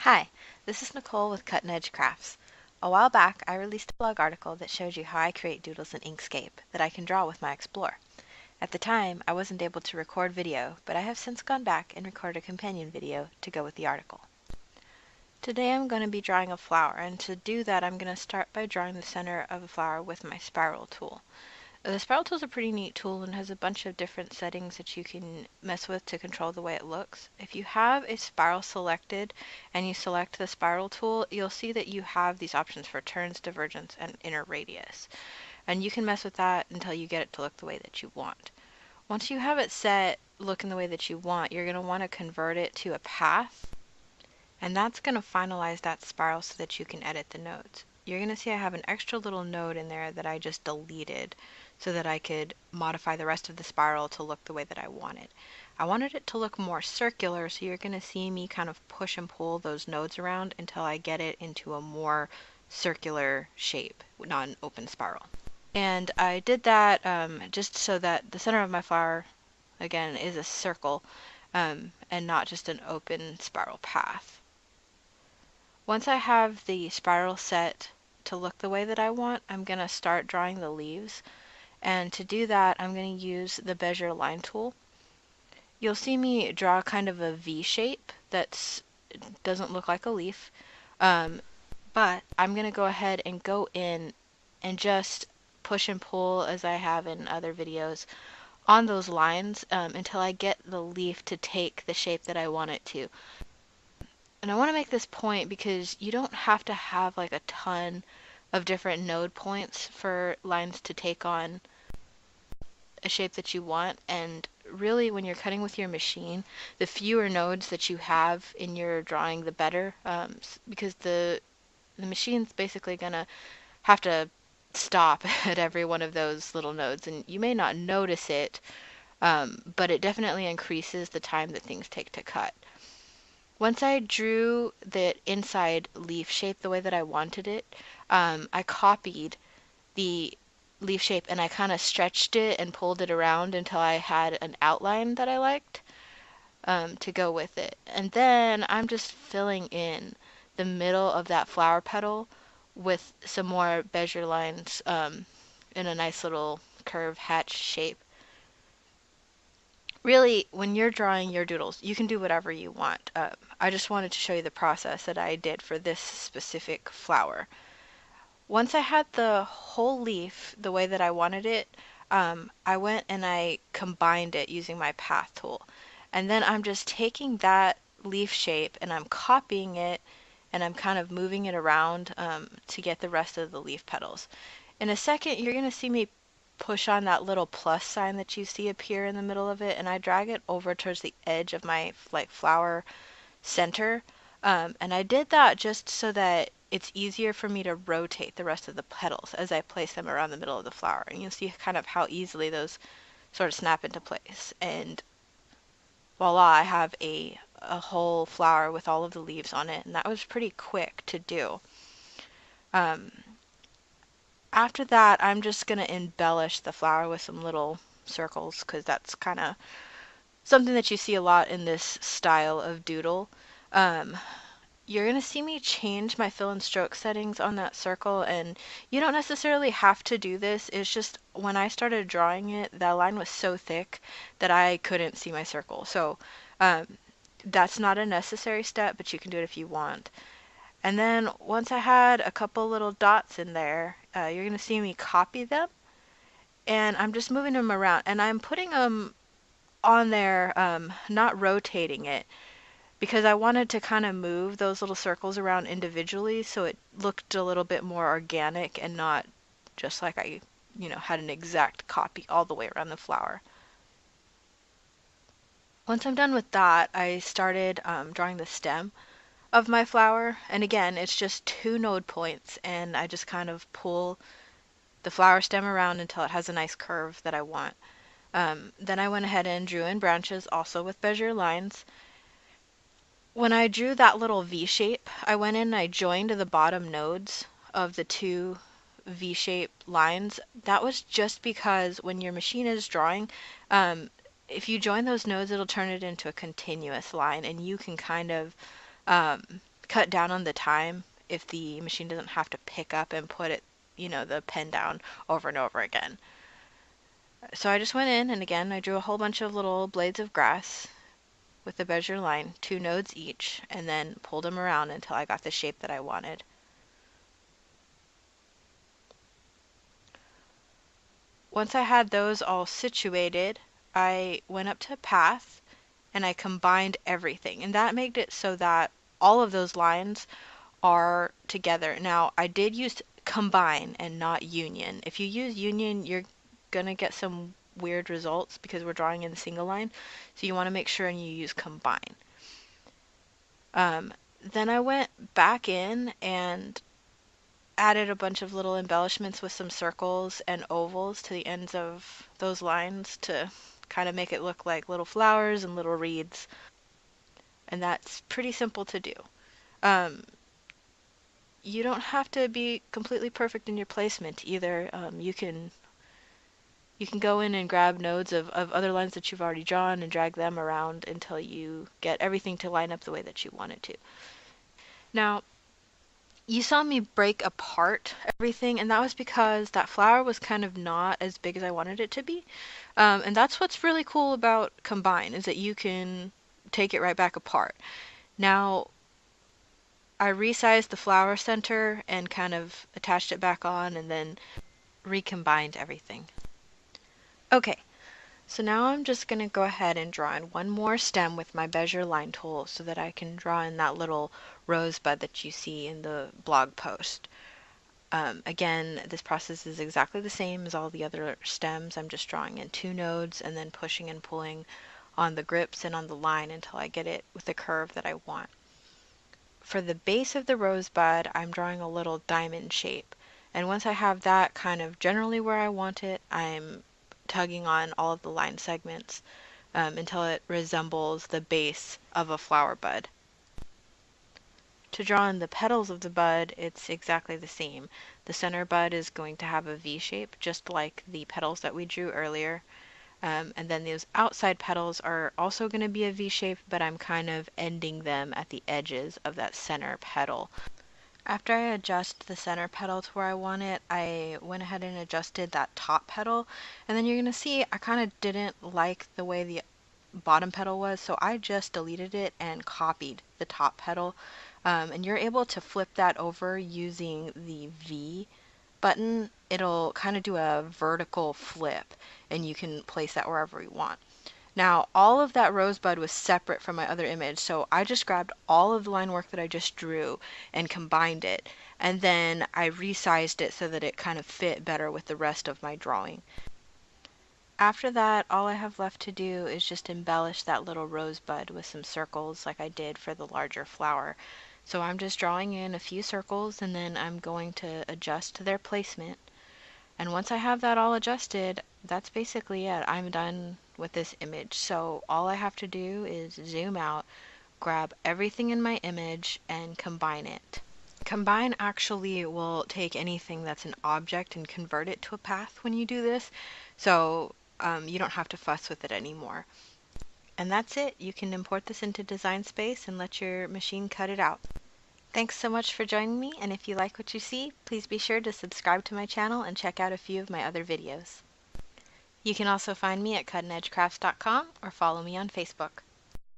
Hi, this is Nicole with Cutting Edge Crafts. A while back, I released a blog article that showed you how I create doodles in Inkscape that I can draw with my Explorer. At the time, I wasn't able to record video, but I have since gone back and recorded a companion video to go with the article. Today I'm going to be drawing a flower, and to do that I'm going to start by drawing the center of a flower with my spiral tool. The spiral tool is a pretty neat tool and has a bunch of different settings that you can mess with to control the way it looks. If you have a spiral selected and you select the spiral tool, you'll see that you have these options for turns, divergence, and inner radius. And you can mess with that until you get it to look the way that you want. Once you have it set looking the way that you want, you're going to want to convert it to a path, and that's going to finalize that spiral so that you can edit the nodes. You're going to see I have an extra little node in there that I just deleted so that I could modify the rest of the spiral to look the way that I wanted. I wanted it to look more circular, so you're going to see me kind of push and pull those nodes around until I get it into a more circular shape, not an open spiral. And I did that just so that the center of my flower, again, is a circle and not just an open spiral path. Once I have the spiral set to look the way that I want, I'm going to start drawing the leaves. And to do that, I'm going to use the bezier line tool. You'll see me draw kind of a V shape that doesn't look like a leaf, but I'm going to go ahead and go in and just push and pull, as I have in other videos, on those lines until I get the leaf to take the shape that I want it to. And I want to make this point because you don't have to have like a ton of different node points for lines to take on a shape that you want. And really, when you're cutting with your machine, the fewer nodes that you have in your drawing, the better, because the machine's basically gonna have to stop at every one of those little nodes, and you may not notice it, but it definitely increases the time that things take to cut. Once I drew the inside leaf shape the way that I wanted it, I copied the leaf shape and I kind of stretched it and pulled it around until I had an outline that I liked to go with it. And then I'm just filling in the middle of that flower petal with some more bezier lines in a nice little curve hatch shape. Really, when you're drawing your doodles, you can do whatever you want. I just wanted to show you the process that I did for this specific flower. Once I had the whole leaf the way that I wanted it, I went and I combined it using my path tool. And then I'm just taking that leaf shape and I'm copying it and I'm kind of moving it around to get the rest of the leaf petals. In a second, you're going to see me push on that little plus sign that you see appear in the middle of it, and I drag it over towards the edge of my flower center. And I did that just so that it's easier for me to rotate the rest of the petals as I place them around the middle of the flower. And you'll see kind of how easily those sort of snap into place. And voila, I have a whole flower with all of the leaves on it, and that was pretty quick to do. After that, I'm just going to embellish the flower with some little circles because that's kind of something that you see a lot in this style of doodle. You're going to see me change my fill and stroke settings on that circle, and you don't necessarily have to do this. It's just when I started drawing it, that line was so thick that I couldn't see my circle. So that's not a necessary step, but you can do it if you want. And then once I had a couple little dots in there, you're going to see me copy them, and I'm just moving them around, and I'm putting them on there, not rotating it, because I wanted to kind of move those little circles around individually so it looked a little bit more organic and not just like I, had an exact copy all the way around the flower. Once I'm done with that, I started drawing the stem of my flower, and again, it's just 2 node points, and I just kind of pull the flower stem around until it has a nice curve that I want. Then I went ahead and drew in branches also with bezier lines. When I drew that little V shape, I went in and I joined the bottom nodes of the 2 V-shape lines. That was just because when your machine is drawing, if you join those nodes, it'll turn it into a continuous line, and you can kind of cut down on the time if the machine doesn't have to pick up and put it, the pen down over and over again. So I just went in and again I drew a whole bunch of little blades of grass with the bezier line, 2 nodes each, and then pulled them around until I got the shape that I wanted. Once I had those all situated, I went up to path and I combined everything, and that made it so that all of those lines are together. Now, I did use combine and not union. If you use union, you're gonna get some weird results because we're drawing in a single line, so you want to make sure and you use combine. Then I went back in and added a bunch of little embellishments with some circles and ovals to the ends of those lines to kind of make it look like little flowers and little reeds. And that's pretty simple to do. You don't have to be completely perfect in your placement either. You can go in and grab nodes of other lines that you've already drawn and drag them around until you get everything to line up the way that you want it to. Now, you saw me break apart everything, and that was because that flower was kind of not as big as I wanted it to be. And that's what's really cool about Combine, is that you can take it right back apart. Now, I resized the flower center and kind of attached it back on and then recombined everything. Okay, so now I'm just going to go ahead and draw in one more stem with my bezier line tool so that I can draw in that little rosebud that you see in the blog post. Again, this process is exactly the same as all the other stems. I'm just drawing in 2 nodes and then pushing and pulling on the grips and on the line until I get it with the curve that I want. For the base of the rosebud, I'm drawing a little diamond shape. And once I have that kind of generally where I want it, I'm tugging on all of the line segments until it resembles the base of a flower bud. To draw in the petals of the bud, it's exactly the same. The center bud is going to have a V shape, just like the petals that we drew earlier. And then those outside petals are also going to be a V shape, but I'm kind of ending them at the edges of that center petal. After I adjust the center petal to where I want it, I went ahead and adjusted that top petal. And then you're going to see I kind of didn't like the way the bottom petal was, so I just deleted it and copied the top petal. And you're able to flip that over using the V button. It'll kind of do a vertical flip, and you can place that wherever you want. Now, all of that rosebud was separate from my other image, so I just grabbed all of the line work that I just drew and combined it, and then I resized it so that it kind of fit better with the rest of my drawing. After that, all I have left to do is just embellish that little rosebud with some circles like I did for the larger flower. So I'm just drawing in a few circles and then I'm going to adjust their placement. And once I have that all adjusted, that's basically it. I'm done with this image. So all I have to do is zoom out, grab everything in my image, and combine it. Combine actually will take anything that's an object and convert it to a path when you do this. So you don't have to fuss with it anymore. And that's it. You can import this into Design Space and let your machine cut it out. Thanks so much for joining me, and if you like what you see, please be sure to subscribe to my channel and check out a few of my other videos. You can also find me at cuttingedgecrafts.com or follow me on Facebook.